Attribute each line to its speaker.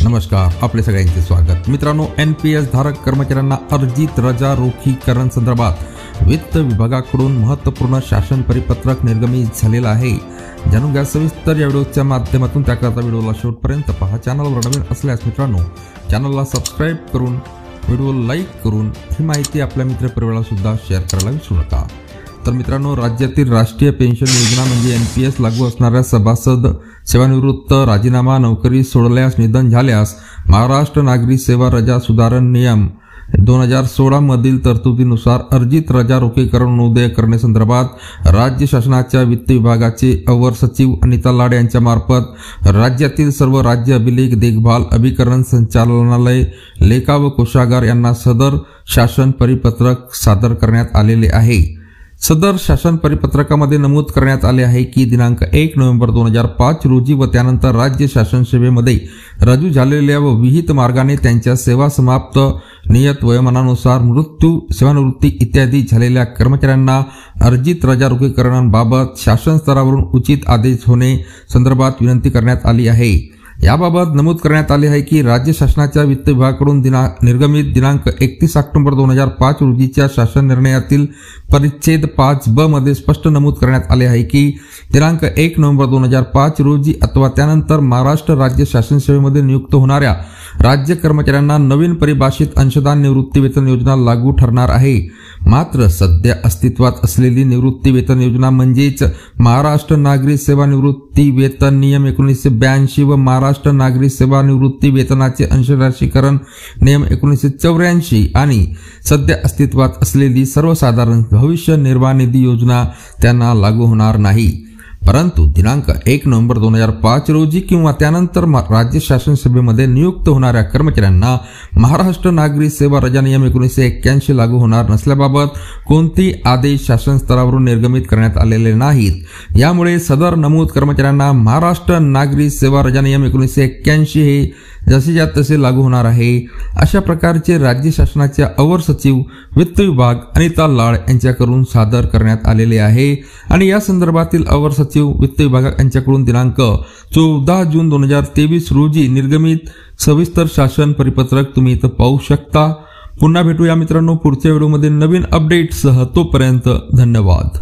Speaker 1: नमस्कार, आपले सगळ्यांचे स्वागत। मित्रांनो, NPS धारक कर्मचाऱ्यांना अर्जित रजा रोखीकरण संदर्भात वित्त विभागाकडून महत्त्वपूर्ण शासन परिपत्रक निर्गमित झालेला आहे। जाणून घ्या सविस्तर या व्हिडिओच्या माध्यमातून। त्याकरता व्हिडिओला शेवटपर्यंत पहा। चॅनलवर नवीन असल्यास मित्रांनो चॅनलला सबस्क्राइब करून व्हिडिओ लाईक करून ही माहिती आपल्या मित्रपरिवाराला सुद्धा शेअर करायला विसरू नका। तर मित्रांनो, राज्यातील राष्ट्रीय पेन्शन योजना म्हणजे NPS लागू असणाऱ्या सभासद सेवानिवृत्त, राजीनामा, नोकरी सोडल्यास, निधन झाल्यास महाराष्ट्र नागरी सेवा रजा सुधारण नियम 2016 मधील तरतुदीनुसार अर्जित रजा रोखीकरण नोंदणी करण्यासंदर्भात राज्य शासनाच्या वित्त विभागाचे अवर सचिव अनिता लाड यांच्या मार्फत राज्यातील सर्व राज्य अभिलेख देखभाल अभिकरण संचालनालय, लेखा व कोषागार यांना सदर शासन परिपत्रक सादर करण्यात आलेले आहे। सदर शासन परिपत्रकामध्ये नमूद करण्यात आले आहे की दिनांक 1 नोव्हेंबर 2005 रोजी व त्यानंतर राज्य शासन सेवेमध्ये रुजू झालेल्या व विहित मार्गाने त्यांच्या सेवा समाप्त, नियत वयोमानानुसार मृत्यू, सेवानिवृत्ती इत्यादी झालेल्या कर्मचाऱ्यांना अर्जित रजा रोखीकरणाबाबत शासन स्तरावरून उचित आदेश होणे संदर्भात विनंती करण्यात आली आहे। याबाबत नमूद करण्यात आले आहे की राज्य शासनाच्या वित्त विभागाकडून निर्गमित दिनांक 31 ऑक्टोबर 2005 रोजीच्या शासन निर्णयातील परिच्छेद 5ब मध्ये स्पष्ट नमूद करण्यात आले आहे की दिनांक 1 नोव्हेंबर 2005 रोजी अथवा त्यानंतर महाराष्ट्र राज्य शासन सेवेमध्ये नियुक्त होणाऱ्या राज्य कर्मचाऱ्यांना नवीन परिभाषित अंशदान निवृत्ती वेतन योजना लागू ठरणार आहे। मात्र सध्या अस्तित्वात असलेली निवृत्ती वेतन योजना म्हणजेच महाराष्ट्र नागरी सेवा निवृत्ती वेतन नियम 1982 व महाराष्ट्र नागरी सेवा निवृत्ती वेतनाचे अंशराशीकरण नियम 1984 आणि सध्या अस्तित्वात असलेली सर्वसाधारण भविष्य निर्वाह निधी योजना त्यांना लागू होणार नाही। परंतु दिनांक 1 नोव्हेंबर 2005 रोजी किंवा त्यानंतर राज्य शासन सेवेमध्ये नियुक्त होणाऱ्या कर्मचाऱ्यांना महाराष्ट्र नागरी सेवा रजा नियम 1981 लागू होणार नसल्याबाबत कोणतेही आदेश शासन स्तरावरून निर्गमित करण्यात आलेले नाहीत। यामुळे सदर नमूद कर्मचाऱ्यांना महाराष्ट्र नागरी सेवा रजा नियम 1981 हे जसेच्या तसे लागू होणार आहे। अशा प्रकारचे राज्य शासनाच्या अवर सचिव वित्त विभाग अनिता लाड यांच्याकडून सादर करण्यात आलेले आहे आणि या संदर्भातील अवर सचिव वित्त विभाग यांच्याकडून दिनांक 14 जून 2023 रोजी निर्गमित सविस्तर शासन परिपत्रक तुम्ही इथं पाहू शकता। पुन्हा भेटूया मित्रांनो पुढच्या व्हिडिओमध्ये नवीन अपडेट्ससह। तोपर्यंत धन्यवाद।